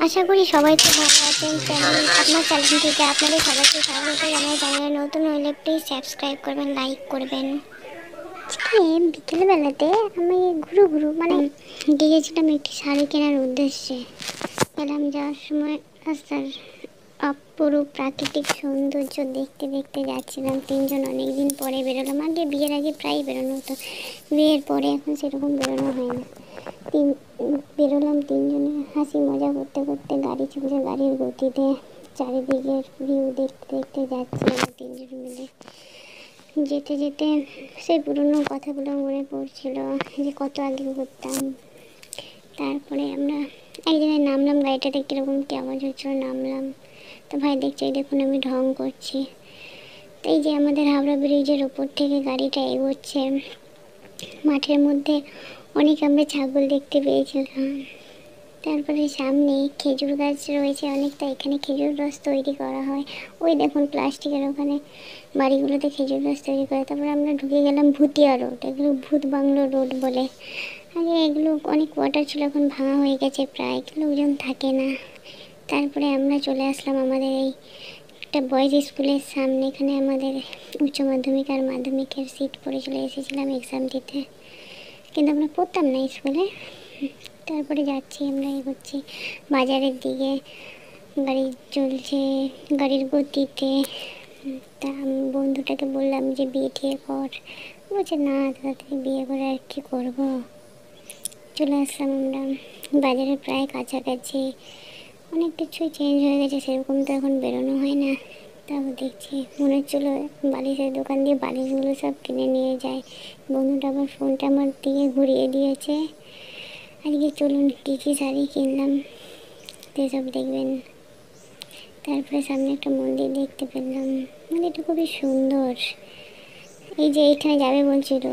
আশা করি সবাই খুব ভালো আছেন। আপনার চ্যানেলটিতে আপনাদের সবাইকে স্বাগত জানাই। চ্যানেলে নতুন হলে প্লিজ সাবস্ক্রাইব করবেন, লাইক করবেন। আজকে বিকেলবেলাতে আমি ঘুরু মানে গিয়েছিলাম একটি শাড়ি কেনার উদ্দেশ্যে। গেলাম, যাওয়ার সময় রাস্তার অপরূপ প্রাকৃতিক সৌন্দর্য দেখতে দেখতে যাচ্ছিলাম। তিনজন অনেকদিন পরে বেরোলাম। আগে বিয়ের আগে প্রায় বেরোনো হতো, বিয়ের পরে এখন সেরকম বেরোনো হয় না। বেরোলাম তিনজনে, হাসি মজা করতে করতে গাড়ি চলছে, গাড়ির গতিতে চারিদিকের ভিউ দেখতে দেখতে যাচ্ছিলাম তিনজন মিলে। যেতে যেতে সেই পুরনো কথাগুলো মনে পড়ছিল, যে কত আগে ঘুরতাম। তারপরে আমরা এক জায়গায় নামলাম, গাড়িটাতে কীরকম কী আওয়াজ হচ্ছিল, নামলাম। তো ভাই দেখছে, এই দেখুন আমি ঢং করছি। তো এই যে আমাদের হাওড়া ব্রিজের ওপর থেকে গাড়িটা এগোচ্ছে, মাঠের মধ্যে অনেক আমরা ছাগল দেখতে পেয়েছিলাম। তারপরে সামনে খেজুর গাছ রয়েছে অনেকটা, এখানে খেজুর রস তৈরি করা হয়। ওই দেখুন প্লাস্টিকের ওখানে বাড়িগুলোতে খেজুর রস তৈরি করে। তারপরে আমরা ঢুকে গেলাম ভুতিয়া রোড, এগুলো ভূত বাংলো রোড বলে। আগে এগুলো অনেক কোয়ার্টার ছিল, এখন ভাঙা হয়ে গেছে, প্রায় লোকজন থাকে না। তারপরে আমরা চলে আসলাম আমাদের এই একটা বয়েজ স্কুলের সামনে। এখানে আমাদের উচ্চ মাধ্যমিক আর মাধ্যমিকের সিট পড়ে চলে এসেছিলাম এক্সাম দিতে, কিন্তু আমরা পড়তাম না স্কুলে। তারপরে যাচ্ছি, আমরা এগোচ্ছি বাজারের দিকে, গাড়ি চলছে গাড়ির গতিতে। তা আমি বন্ধুটাকে বললাম যে বিয়ে ঠিয়ে কর, বলছে না তাড়াতাড়ি বিয়ে করে আর কী করবো। চলে আসলাম আমরা বাজারের প্রায় কাছাকাছি। অনেক কিছুই চেঞ্জ হয়ে গেছে, সেরকম তো এখন বেরোনো হয় না। তারপর দেখছি মনে হচ্ছিলো বালিশের দোকান দিয়ে বালিশগুলো সব কিনে নিয়ে যায়। বন্ধুটা আবার ফোনটা আমার দিকে ঘুরিয়ে দিয়েছে। আজকে চলুন কী কী শাড়ি কিনলাম সেসব দেখবেন। তারপরে সামনে একটা মন্দির দেখতে পেলাম, মন্দিরটা খুবই সুন্দর। এই যে এইখানে যাবে বলছিল,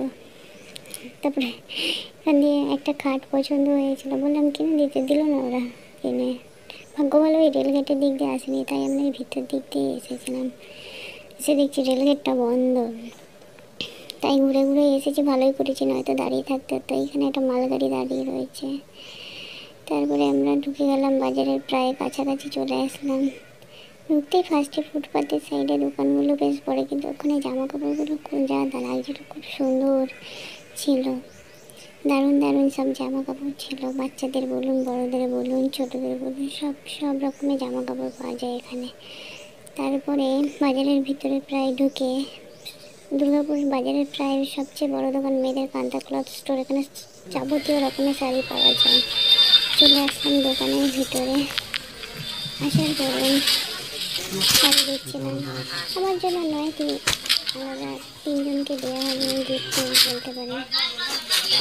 তারপরে এখান দিয়ে একটা খাট পছন্দ হয়েছিল, বললাম কিনে দিতে, দিল না ওরা কিনে। ভাগ্য ভালো ওই রেলগেটের দিক দিয়ে আসেনি, তাই আমরা ভিতর দিক দিয়ে এসেছিলাম। এসে দেখছি রেলগেটটা বন্ধ, তাই ঘুরে ঘুরে এসেছি। ভালোই করেছি, নয়তো দাঁড়িয়ে থাকতে হতো। এখানে একটা মালগাড়ি দাঁড়িয়ে রয়েছে। তারপরে আমরা ঢুকে গেলাম বাজারের প্রায় কাছাকাছি চলে আসলাম। ঢুকতেই ফার্স্টে ফুটপাতের সাইডে দোকানগুলো বেশ পড়ে, কিন্তু ওখানে জামা কাপড়গুলো যা লাগছিল, খুব সুন্দর ছিল। দারুণ দারুণ সব জামা কাপড় ছিল, বাচ্চাদের বলুন, বড়োদের বলুন, ছোটোদের বলুন, সব রকমের জামা কাপড় পাওয়া যায় এখানে। তারপরে বাজারের ভিতরে প্রায় ঢুকে দুর্গাপুর বাজারের প্রায় সবচেয়ে বড় দোকান মেয়েদের কান্তা ক্লথ স্টোর, এখানে যাবতীয় রকমের শাড়ি পাওয়া যায়। চলে আসলাম দোকানের ভিতরে। আসার পরে শাড়ি দেখছিলাম, আমার জন্য নয়, আমরা তিনজনকে দেওয়া হবে গিফট বলতে পারি।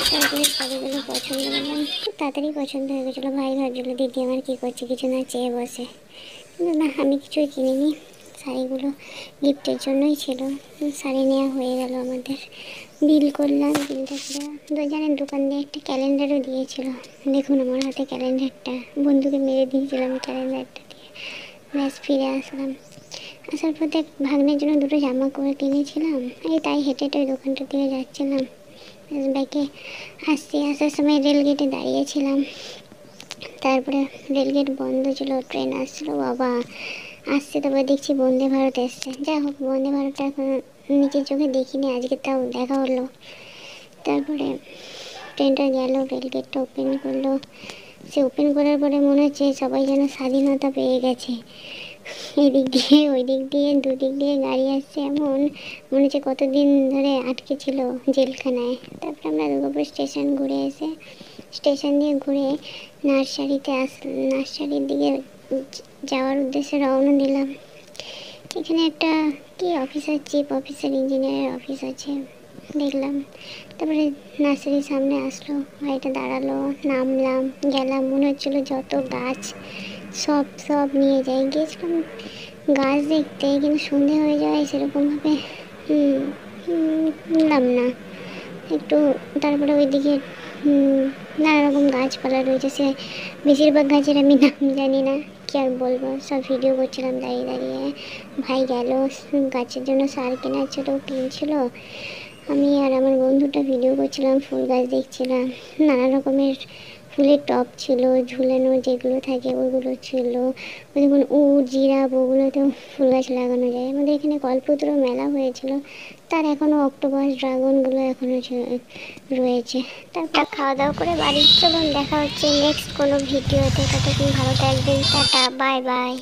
তারপরে শাড়িগুলো পছন্দ করলাম, খুব তাড়াতাড়ি পছন্দ হয়ে গেছিলো। ভাই ভাবছিলো দিদি আমার কী করছে, কিছু না চেয়ে বসে, কিন্তু না, আমি কিছুই কিনিনি, শাড়িগুলো গিফটের জন্যই ছিল। শাড়ি নেওয়া হয়ে গেল আমাদের, বিল করলাম। বিলটা করে জানেন দোকান দিয়ে একটা ক্যালেন্ডারও দিয়েছিল। দেখুন আমার হাতে ক্যালেন্ডারটা, বন্ধুকে মেরে দিয়েছিলাম ক্যালেন্ডারটা দিয়ে। ব্যাস ফিরে আসলাম। আসার পথে ভাগ্নের জন্য দুটো জামা করে কিনেছিলাম, এই তাই হেঁটে হেঁটে ওই দোকানটার দিকে যাচ্ছিলাম। ব্যাগে আসার সময় রেলগেটে দাঁড়িয়েছিলাম। তারপরে রেলগেট বন্ধ ছিল, ট্রেন আসছিলো, বাবা আসছে। তারপরে দেখছি বন্দে ভারত এসছে। যাই হোক, বন্দে ভারতটা এখন নিজের চোখে দেখিনি, আজকে তাও দেখা হলো। তারপরে ট্রেনটা গেল, রেলগেটটা ওপেন করলো। সে ওপেন করার পরে মনে হচ্ছে সবাই যেন স্বাধীনতা পেয়ে গেছে। এদিক দিয়ে ওই দিক দিয়ে দুদিক দিয়ে গাড়ি আসছে, এমন মনে হচ্ছে কতদিন ধরে আটকে ছিল জেলখানায়। তারপরে আমরা দুর্গাপুর স্টেশন ঘুরে এসে, স্টেশন দিয়ে ঘুরে নার্সারির দিকে যাওয়ার উদ্দেশ্যে রওনা দিলাম। এখানে একটা কি অফিসার, চিফ অফিসার ইঞ্জিনিয়ারের অফিস আছে, দেখলাম। তারপরে নার্সারির সামনে আসলো, গাড়িটা দাঁড়ালো, নামলাম, গেলাম। মনে হচ্ছিলো যত গাছ সব নিয়ে যাই। গিয়েছিলাম গাছ দেখতে, কিন্তু সন্ধে হয়ে যায় সেরকমভাবে নিলাম না একটু। তারপরে ওইদিকে নানা রকম গাছপালা রয়েছে, সে বেশিরভাগ গাছের আমি নাম জানি না, কি আর বলবো। সব ভিডিও করছিলাম দাঁড়িয়ে দাঁড়িয়ে। ভাই গেল গাছের জন্য সার কেনার ছিল, কিনছিল। আমি আর আমার বন্ধুটা ভিডিও করছিলাম, ফুল গাছ দেখছিলাম, নানা রকমের ফুলের টব ছিল, ঝুলানো যেগুলো থাকে ওগুলো ছিল। দেখুন উট, জিরাফ, ওগুলোতেও ফুল গাছ লাগানো যায়। আমাদের এখানে কল্পতরু মেলা হয়েছিল, তার এখনও অক্টোপাস ড্রাগনগুলো এখনও রয়েছে। তারপর খাওয়া দাওয়া করে বাড়ি চলুন, দেখা হচ্ছে নেক্সট কোনো ভিডিওতে। ততক্ষণ ভালো থাকবেন, টাটা, বাই বাই।